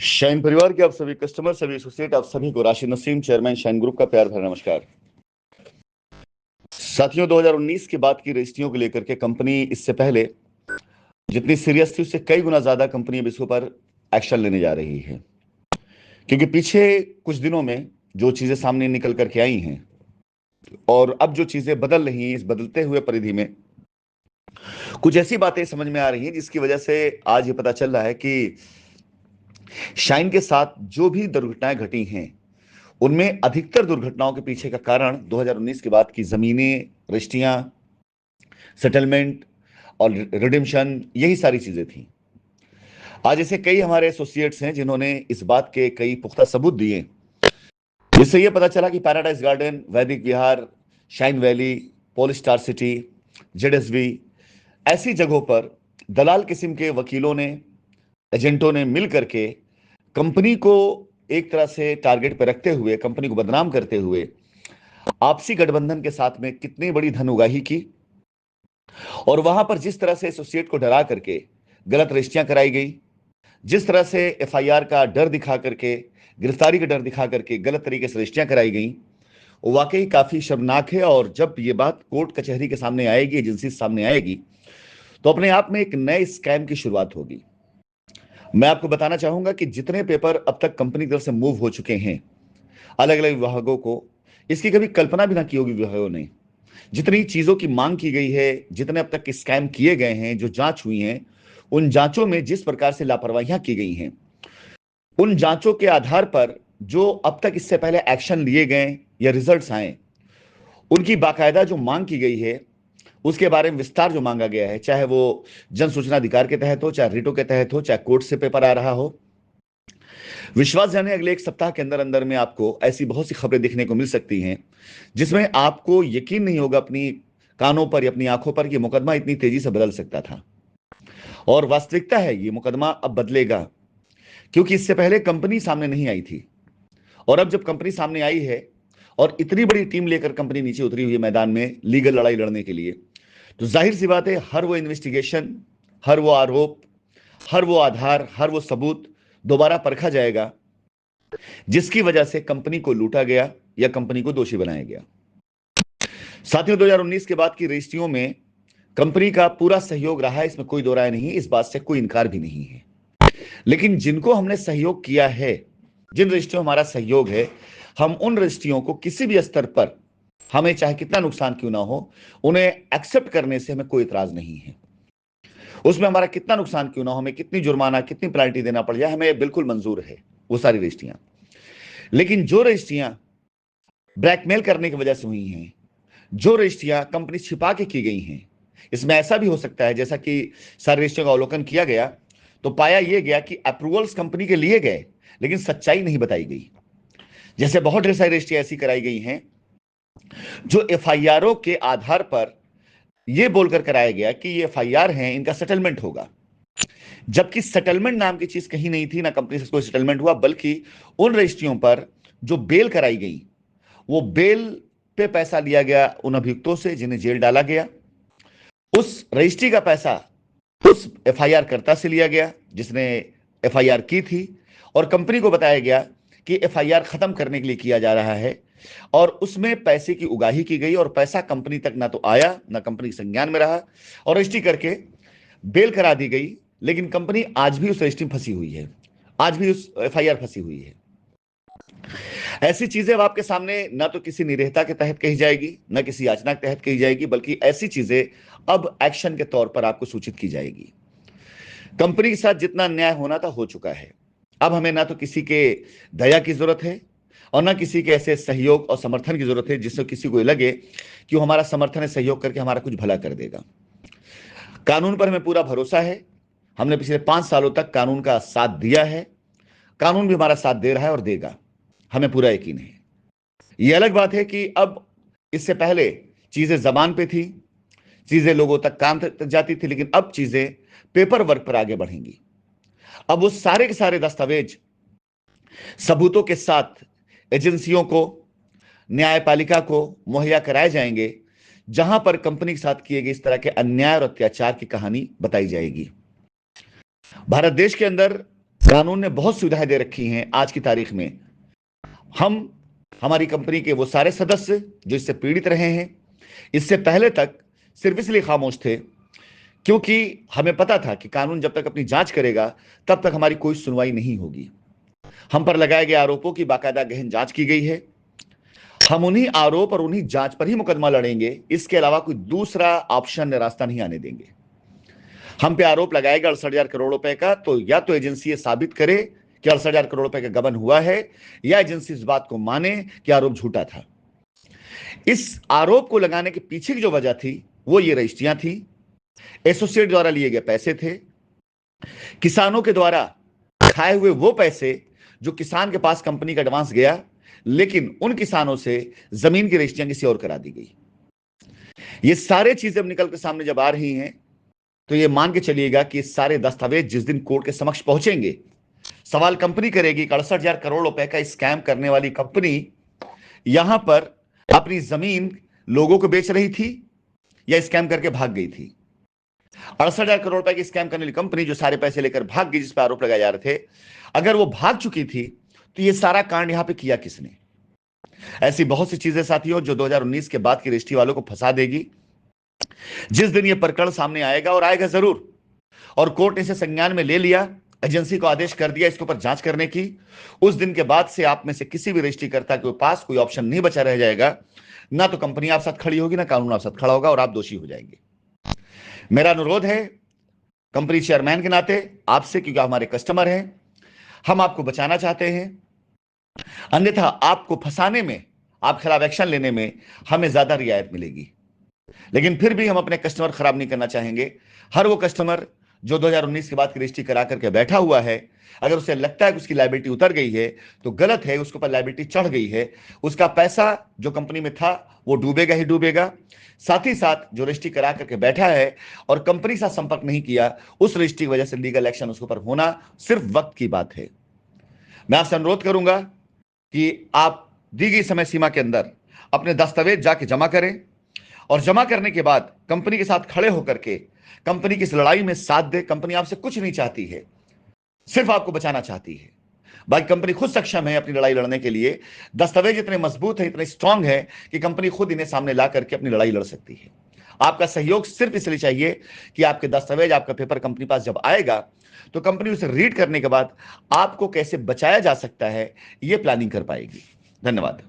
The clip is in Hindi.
शाइन परिवार के आप सभी कस्टमर, सभी एसोसिएट, आप सभी को Rashid Naseem, chairman shine group का प्यार भरा नमस्कार। साथियों, 2019 के बाद की रजिस्ट्रियों को लेकर के कंपनी इससे पहले जितनी सीरियस थी उससे कई गुना ज्यादा कंपनी अब इसके ऊपर एक्शन लेने जा रही है, क्योंकि पीछे कुछ दिनों में जो चीजें सामने निकल करके आई हैं और अब जो चीजें बदल रही हैं, इस बदलते हुए परिधि में कुछ ऐसी बातें समझ में आ रही हैं जिसकी वजह से आज ये पता चल रहा है कि शाइन के साथ जो भी दुर्घटनाएं घटी हैं उनमें अधिकतर दुर्घटनाओं के पीछे का कारण 2019 के बाद की जमीनें, रजिस्ट्रियां, सेटलमेंट और रिडेम्पशन, यही सारी चीजें थी। आज ऐसे कई हमारे एसोसिएट्स हैं जिन्होंने इस बात के कई पुख्ता सबूत दिए, जिससे यह पता चला कि paradise garden, Vaidik Vihar, shine valley, pole star city, ZSV, ऐसी जगहों पर दलाल किस्म के वकीलों ने, एजेंटों ने मिल करके कंपनी को एक तरह से टारगेट पर रखते हुए, कंपनी को बदनाम करते हुए आपसी गठबंधन के साथ में कितनी बड़ी धन उगाही की, और वहां पर जिस तरह से एसोसिएट को डरा करके गलत रजिस्ट्रियां कराई गई, जिस तरह से एफआईआर का डर दिखा करके, गिरफ्तारी का डर दिखा करके गलत तरीके से रजिस्ट्रियां कराई गई, वो वाकई काफी शर्मनाक है। और जब ये बात कोर्ट कचहरी के सामने आएगी, एजेंसी सामने आएगी, तो अपने आप में एक नए स्कैम की शुरुआत होगी। मैं आपको बताना चाहूंगा कि जितने पेपर अब तक कंपनी की तरफ से मूव हो चुके हैं अलग अलग विभागों को, इसकी कभी कल्पना भी ना की होगी विभागों ने। जितनी चीजों की मांग की गई है, जितने अब तक स्कैम किए गए हैं, जो जांच हुई हैं, उन जांचों में जिस प्रकार से लापरवाहियां की गई हैं, उन जांचों के आधार पर जो अब तक इससे पहले एक्शन लिए गए या रिजल्ट्स आए, उनकी बाकायदा जो मांग की गई है उसके बारे में विस्तार जो मांगा गया है, चाहे वो जन सूचना अधिकार के तहत हो, चाहे रिटो के तहत हो, चाहे कोर्ट से पेपर आ रहा हो, विश्वास जाने अगले एक सप्ताह के अंदर अंदर में आपको ऐसी बहुत सी खबरें देखने को मिल सकती हैं जिसमें आपको यकीन नहीं होगा अपनी कानों पर या अपनी आंखों पर कि मुकदमा इतनी तेजी से बदल सकता था। और वास्तविकता है, ये मुकदमा अब बदलेगा, क्योंकि इससे पहले कंपनी सामने नहीं आई थी, और अब जब कंपनी सामने आई है और इतनी बड़ी टीम लेकर कंपनी नीचे उतरी हुई है मैदान में लीगल लड़ाई लड़ने के लिए, तो जाहिर सी बात है हर वो इन्वेस्टिगेशन, हर वो आरोप, हर वो आधार, हर वो सबूत दोबारा परखा जाएगा जिसकी वजह से कंपनी को लूटा गया या कंपनी को दोषी बनाया गया। साथियों, 2019 के बाद की रजिस्ट्रियों में कंपनी का पूरा सहयोग रहा है, इसमें कोई दो राय नहीं, इस बात से कोई इनकार भी नहीं है। लेकिन जिनको हमने सहयोग किया है, जिन रजिस्ट्रियों में हमारा सहयोग है, हम उन रजिस्ट्रियों को किसी भी स्तर पर, हमें चाहे कितना नुकसान क्यों ना हो, उन्हें एक्सेप्ट करने से हमें कोई इतराज नहीं है। उसमें हमारा कितना नुकसान क्यों ना हो, हमें कितनी जुर्माना, कितनी पेनल्टी देना पड़ जाए, हमें बिल्कुल मंजूर है वो सारी रजिस्ट्रियां। लेकिन जो रजिस्ट्रियां ब्लैकमेल करने की वजह से हुई हैं, जो रजिस्ट्रियां कंपनी छिपा के की गई हैं, इसमें ऐसा भी हो सकता है, जैसा कि सारी रजिस्ट्रियों का अवलोकन किया गया तो पाया यह गया कि अप्रूवल्स कंपनी के लिए गए लेकिन सच्चाई नहीं बताई गई। जैसे बहुत ढेर सारी रजिस्ट्रियां ऐसी कराई गई हैं जो एफआईआरों के आधार पर यह बोलकर कराया गया कि ये एफआईआर हैं, इनका सेटलमेंट होगा, जबकि सेटलमेंट नाम की चीज कहीं नहीं थी, ना कंपनी से कोई सेटलमेंट हुआ, बल्कि उन रजिस्ट्रियों पर जो बेल कराई गई, वो बेल पे पैसा लिया गया उन अभियुक्तों से जिन्हें जेल डाला गया। उस रजिस्ट्री का पैसा उस एफआईआर कर्ता से लिया गया जिसने एफआईआर की थी, और कंपनी को बताया गया कि एफआईआर खत्म करने के लिए किया जा रहा है, और उसमें पैसे की उगाही की गई और पैसा कंपनी तक ना तो आया, ना कंपनी के संज्ञान में रहा, और रजिस्ट्री करके बेल करा दी गई। लेकिन कंपनी आज भी उस रजिस्ट्री में फंसी हुई है, आज भी उस एफआईआर फंसी हुई है। ऐसी चीजें अब आपके सामने ना तो किसी निरेहता के तहत कही जाएगी, ना किसी याचना के तहत कही जाएगी, बल्कि ऐसी चीजें अब एक्शन के तौर पर आपको सूचित की जाएगी। कंपनी के साथ जितना अन्याय होना था हो चुका है। अब हमें ना तो किसी के दया की जरूरत है और ना किसी के ऐसे सहयोग और समर्थन की जरूरत है जिससे किसी को लगे कि वो हमारा समर्थन है, सहयोग करके हमारा कुछ भला कर देगा। कानून पर हमें पूरा भरोसा है। हमने पिछले 5 सालों तक कानून का साथ दिया है, कानून भी हमारा साथ दे रहा है और देगा, हमें पूरा यकीन है। यह अलग बात है कि अब इससे पहले चीजें जबान पे थी, चीजें लोगों तक काम तक जाती थी, लेकिन अब चीजें पेपर वर्क पर आगे बढ़ेंगी। अब वो सारे के सारे दस्तावेज सबूतों के साथ एजेंसियों को, न्यायपालिका को मुहैया कराए जाएंगे, जहां पर कंपनी के साथ किए गए इस तरह के अन्याय और अत्याचार की कहानी बताई जाएगी। भारत देश के अंदर कानून ने बहुत सुविधाएं दे रखी हैं। आज की तारीख में हमारी कंपनी के वो सारे सदस्य जो इससे पीड़ित रहे हैं, इससे पहले तक सिर्फ इसलिए खामोश थे क्योंकि हमें पता था कि कानून जब तक अपनी जांच करेगा तब तक हमारी कोई सुनवाई नहीं होगी। हम पर लगाए गए आरोपों की बाकायदा गहन जांच की गई है। हम उन्हीं आरोप और उन्हीं जांच पर ही मुकदमा लड़ेंगे, इसके अलावा कोई दूसरा ऑप्शन रास्ता नहीं आने देंगे। हम पे आरोप लगाएगा 68,000 करोड़ रुपए का, तो या तो एजेंसी ये साबित करे कि 68,000 करोड़ रुपए का गबन हुआ है, या एजेंसी इस बात को माने कि आरोप झूठा था। इस आरोप को लगाने के पीछे की जो वजह थी वो ये रजिस्ट्रियां थी, एसोसिएट द्वारा लिए गए पैसे थे, किसानों के द्वारा खाए हुए वो पैसे जो किसान के पास कंपनी का एडवांस गया, लेकिन उन किसानों से जमीन की रजिस्ट्रियां किसी और करा दी गई। ये सारे चीजें अब निकल के सामने जब आ रही हैं तो ये मान के चलिएगा कि सारे दस्तावेज जिस दिन कोर्ट के समक्ष पहुंचेंगे, सवाल कंपनी करेगी कि 68,000 करोड़ रुपए का स्कैम करने वाली कंपनी यहां पर अपनी जमीन लोगों को बेच रही थी या स्कैम करके भाग गई थी। 68,000 करोड़ रुपए की स्कैम करने वाली कंपनी जो सारे पैसे लेकर भाग गई, जिस पर आरोप लगाए जा रहे थे, अगर वो भाग चुकी थी तो ये सारा कांड यहां पे किया किसने? ऐसी बहुत सी चीजें साथियों जो 2019 के बाद की रजिस्ट्री वालों को फंसा देगी। जिस दिन ये प्रकरण सामने आएगा, और आएगा जरूर, और कोर्ट ने इसे संज्ञान में ले लिया, एजेंसी को आदेश कर दिया इसके ऊपर जांच करने की, उस दिन के बाद से आप में से किसी भी रजिस्ट्रीकर्ता के पास कोई ऑप्शन नहीं बचा रह जाएगा। ना तो कंपनी आप साथ खड़ी होगी, ना कानून आप साथ खड़ा होगा, और आप दोषी हो जाएंगे। मेरा अनुरोध है कंपनी चेयरमैन के नाते आपसे, क्योंकि आप हमारे कस्टमर हैं, हम आपको बचाना चाहते हैं, अन्यथा आपको फंसाने में, आप खिलाफ एक्शन लेने में हमें ज्यादा रियायत मिलेगी। लेकिन फिर भी हम अपने कस्टमर खराब नहीं करना चाहेंगे। हर वो कस्टमर जो 2019 के बाद की रजिस्ट्री करा करके बैठा हुआ है, अगर उसे लगता है कि उसकी लायबिलिटी उतर गई है तो गलत है, उसके ऊपर लायबिलिटी चढ़ गई है, उसका पैसा जो कंपनी में था वो डूबेगा ही डूबेगा। साथ ही साथ जो रजिस्ट्री करा करके बैठा है और कंपनी से संपर्क नहीं किया, उस रजिस्ट्री की वजह से लीगल एक्शन उसके ऊपर होना सिर्फ वक्त की बात है। मैं आपसे अनुरोध करूंगा कि आप दी गई समय सीमा के अंदर अपने दस्तावेज जाके जमा करें, और जमा करने के बाद कंपनी के साथ खड़े होकर के कंपनी की इस लड़ाई में साथ दे। कंपनी आपसे कुछ नहीं चाहती है, सिर्फ आपको बचाना चाहती है। बाकी कंपनी खुद सक्षम है अपनी लड़ाई लड़ने के लिए। दस्तावेज इतने मजबूत है, इतने स्ट्रांग है कि कंपनी खुद इन्हें सामने ला करके अपनी लड़ाई लड़ सकती है। आपका सहयोग सिर्फ इसलिए चाहिए कि आपके दस्तावेज, आपका पेपर कंपनी पास जब आएगा तो कंपनी उसे रीड करने के बाद आपको कैसे बचाया जा सकता है, यह प्लानिंग कर पाएगी। धन्यवाद।